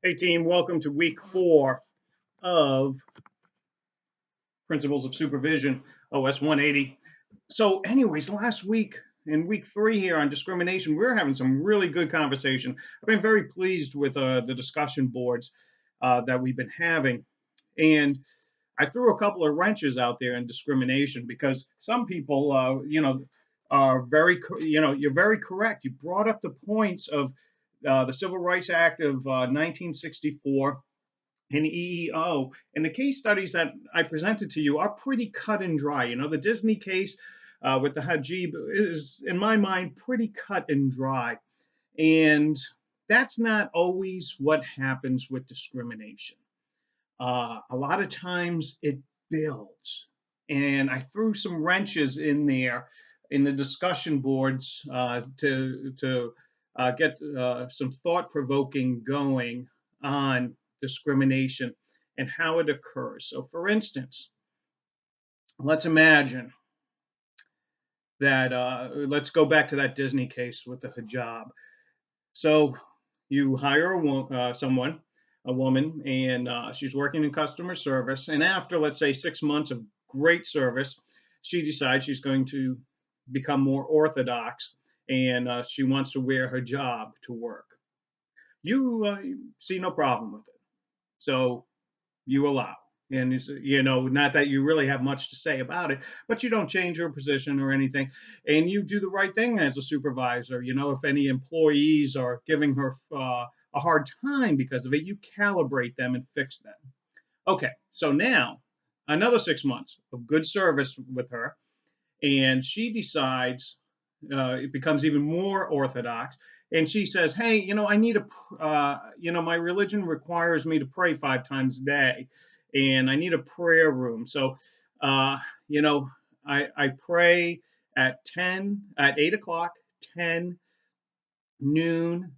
Hey team, welcome to week 4 of Principles of Supervision, OS 180. So anyways, last week in week 3 here on discrimination, we're having some really good conversation. I've been very pleased with the discussion boards that we've been having. And I threw a couple of wrenches out there in discrimination because some people, are very, you're very correct. You brought up the points of the Civil Rights Act of 1964 and EEO. And the case studies that I presented to you are pretty cut and dry. The Disney case with the Hajib is, in my mind, pretty cut and dry. And that's not always what happens with discrimination. A lot of times it builds. And I threw some wrenches in there in the discussion boards to get some thought provoking going on discrimination and how it occurs. So, for instance, let's imagine that let's go back to that Disney case with the hijab. So, you hire someone, a woman, and she's working in customer service. And after, let's say, 6 months of great service, she decides she's going to become more orthodox and she wants to wear her hijab to work. You see no problem with it. So you allow. And not that you really have much to say about it, but you don't change your position or anything. And you do the right thing as a supervisor. If any employees are giving her a hard time because of it, you calibrate them and fix them. Okay, so now another 6 months of good service with her, and she decides it becomes even more orthodox. And she says, "Hey, I need my religion requires me to pray 5 times a day, and I need a prayer room. So, uh, you know, I pray at 8 o'clock, 10, noon,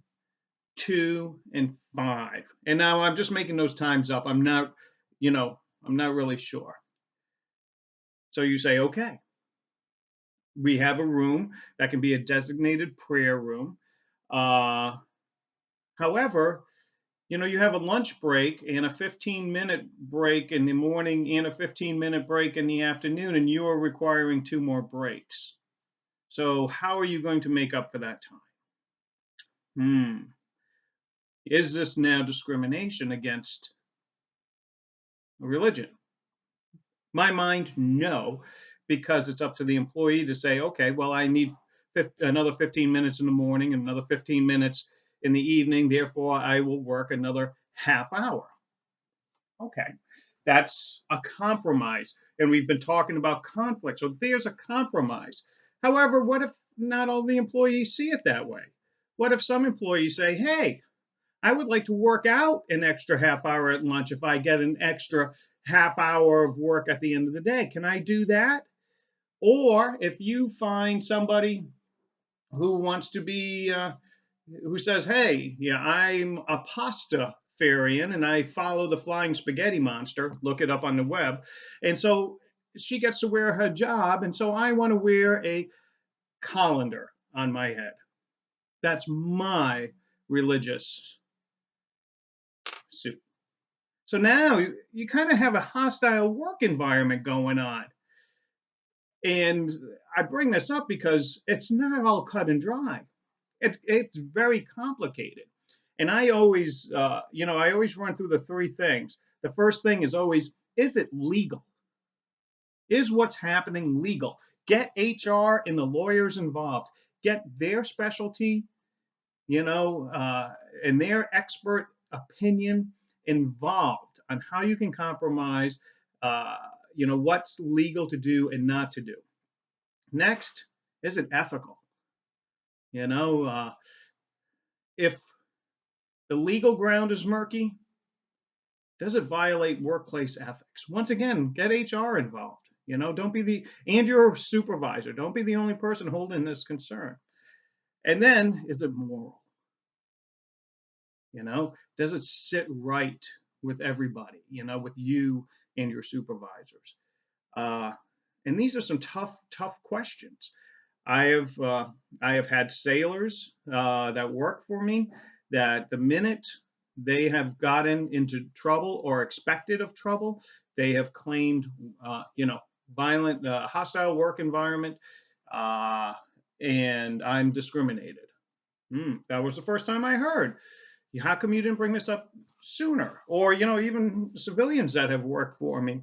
2, and 5. And now I'm just making those times up. I'm not really sure. So you say, okay, we have a room that can be a designated prayer room. Uh, However, you have a lunch break and a 15-minute break in the morning and a 15-minute break in the afternoon, and you are requiring 2 more breaks. So how are you going to make up for that time? Is this now discrimination against religion? My mind, no, because it's up to the employee to say, okay, well, I need another 15 minutes in the morning and another 15 minutes in the evening. Therefore, I will work another half hour. Okay, that's a compromise. And we've been talking about conflict. So there's a compromise. However, what if not all the employees see it that way? What if some employees say, hey, I would like to work out an extra half hour at lunch if I get an extra half hour of work at the end of the day? Can I do that? Or if you find somebody who wants to be, who says, hey, yeah, I'm a pasta farian and I follow the flying spaghetti monster, look it up on the web. And so she gets to wear her hijab. And so I want to wear a colander on my head. That's my religious suit. So now you kind of have a hostile work environment going on. And I bring this up because it's not all cut and dry. It's very complicated. And I always run through the 3 things. The first thing is always, is it legal? Is what's happening legal? Get HR and the lawyers involved. Get their specialty, and their expert opinion involved on how you can compromise, what's legal to do and not to do. Next, is it ethical? If the legal ground is murky, does it violate workplace ethics? Once again, get HR involved. Don't be and your supervisor, don't be the only person holding this concern. And then, is it moral? Does it sit right with everybody, with you and your supervisors? Uh, and these are some tough questions. I have had sailors that work for me that the minute they have gotten into trouble or expected of trouble. They have claimed, violent, hostile work environment, uh, and I'm discriminated. That was the first time I heard. How come you didn't bring this up sooner? Or, even civilians that have worked for me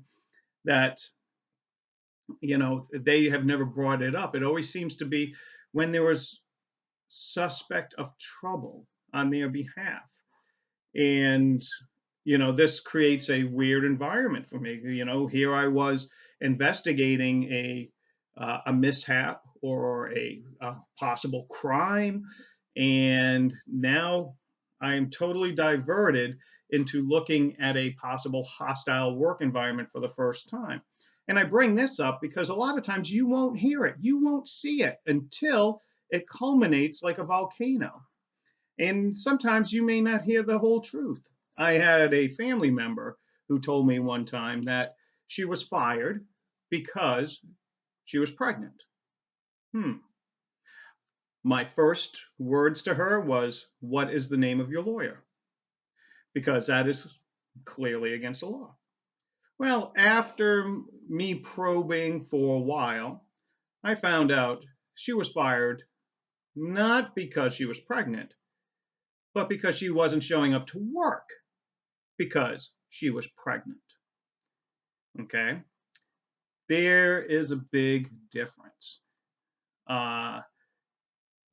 that, they have never brought it up. It always seems to be when there was suspect of trouble on their behalf. And, this creates a weird environment for me. Here I was investigating a mishap or a possible crime, and now I am totally diverted into looking at a possible hostile work environment for the first time. And I bring this up because a lot of times you won't hear it, you won't see it until it culminates like a volcano. And sometimes you may not hear the whole truth. I had a family member who told me one time that she was fired because she was pregnant. Hmm. My first words to her was, "What is the name of your lawyer?" Because that is clearly against the law. Well, after me probing for a while, I found out she was fired not because she was pregnant, but because she wasn't showing up to work because she was pregnant. Okay? There is a big difference.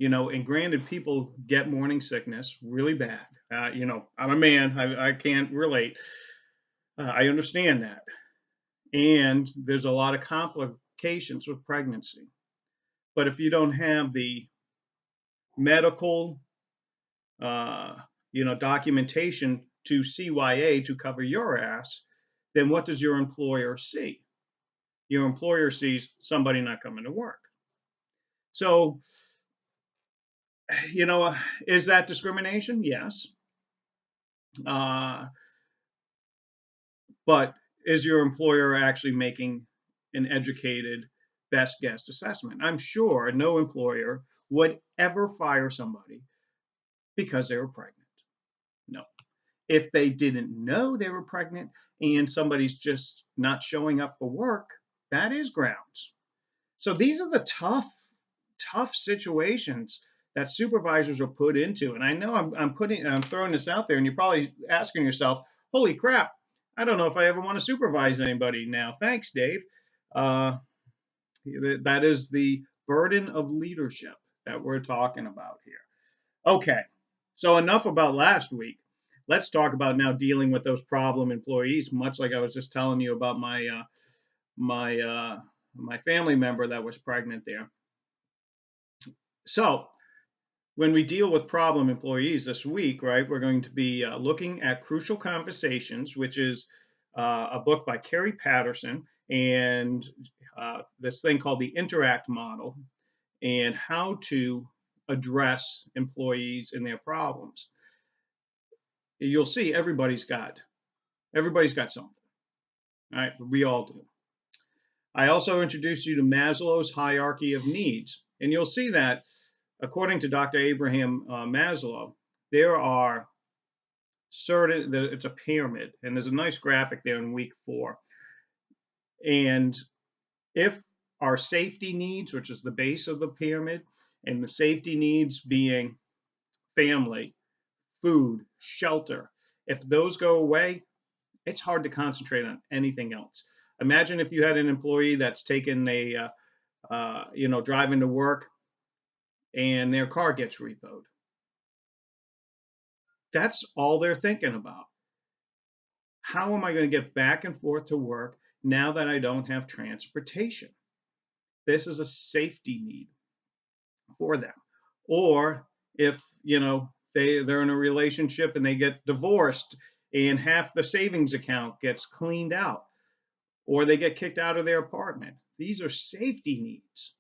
And granted, people get morning sickness really bad. I'm a man, I can't relate. I understand that. And there's a lot of complications with pregnancy. But if you don't have the medical, documentation to CYA to cover your ass, then what does your employer see? Your employer sees somebody not coming to work. So, is that discrimination? Yes. Uh, but is your employer actually making an educated best guess assessment? I'm sure no employer would ever fire somebody because they were pregnant. No. If they didn't know they were pregnant and somebody's just not showing up for work, that is grounds. So these are the tough situations that supervisors are put into. And I know I'm throwing this out there, and you're probably asking yourself, "Holy crap! I don't know if I ever want to supervise anybody now." Thanks, Dave. Uh, that is the burden of leadership that we're talking about here. Okay, so enough about last week. Let's talk about now dealing with those problem employees. Much like I was just telling you about my family member that was pregnant there. So when we deal with problem employees this week, right, we're going to be looking at Crucial Conversations, which is a book by Kerry Patterson, and this thing called the Interact model, and how to address employees and their problems. You'll see everybody's got something. All right, we all do. I also introduced you to Maslow's hierarchy of needs, and you'll see that according to Dr. Abraham Maslow, there are certain, it's a pyramid, and there's a nice graphic there in week 4. And if our safety needs, which is the base of the pyramid, and the safety needs being family, food, shelter, if those go away, it's hard to concentrate on anything else. Imagine if you had an employee that's taken driving to work and their car gets repoed. That's all they're thinking about. How am I going to get back and forth to work now that I don't have transportation? This is a safety need for them. Or if, they're in a relationship and they get divorced and half the savings account gets cleaned out, or they get kicked out of their apartment. These are safety needs.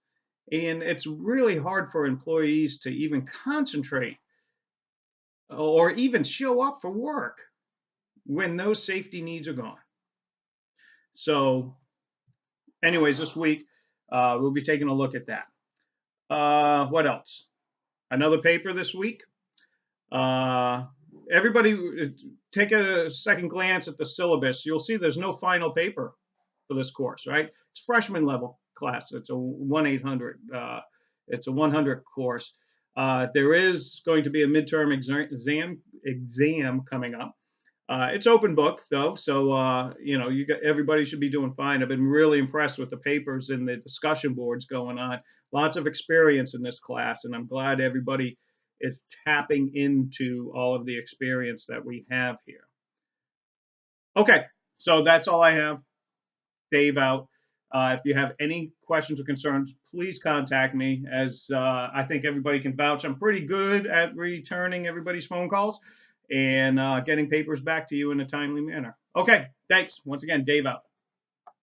And it's really hard for employees to even concentrate or even show up for work when those safety needs are gone. So, anyways, this week we'll be taking a look at that. What else? Another paper this week. everybody take a second glance at the syllabus. You'll see there's no final paper for this course, right? It's freshman level class. It's a 1-800. It's a 100 course. There is going to be a midterm exam coming up. It's open book though, so everybody should be doing fine. I've been really impressed with the papers and the discussion boards going on. Lots of experience in this class, and I'm glad everybody is tapping into all of the experience that we have here. Okay, so that's all I have. Dave out. If you have any questions or concerns, please contact me. As I think everybody can vouch, I'm pretty good at returning everybody's phone calls and getting papers back to you in a timely manner. Okay, thanks. Once again, Dave out.